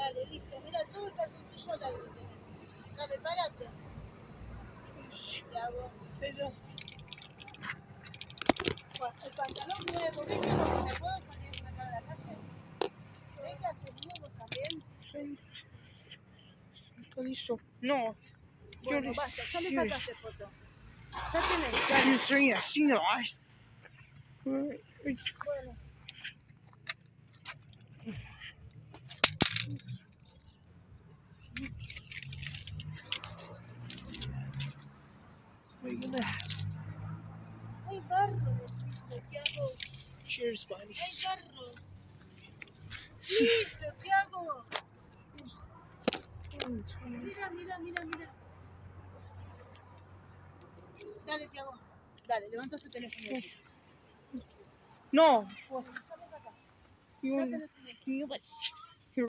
Dale, listo. Mira, todo el calzoncillo dale. Dale, párate. Tiago. Eso. El pantalón nuevo, ¿ves que no te puedo salir a sacar a la calle? ¿Ves que hace nuevo también? Son listo. No. Bueno, basta, ya le sacaste foto. Ya tenés. Bueno. Hay barro, Tiago. Cheers, buddy. Hay barro. Listo, Tiago. Mira, mira, mira, mira. Dale, Tiago. Dale, levanta tu teléfono. No. Bueno, ya ves acá. You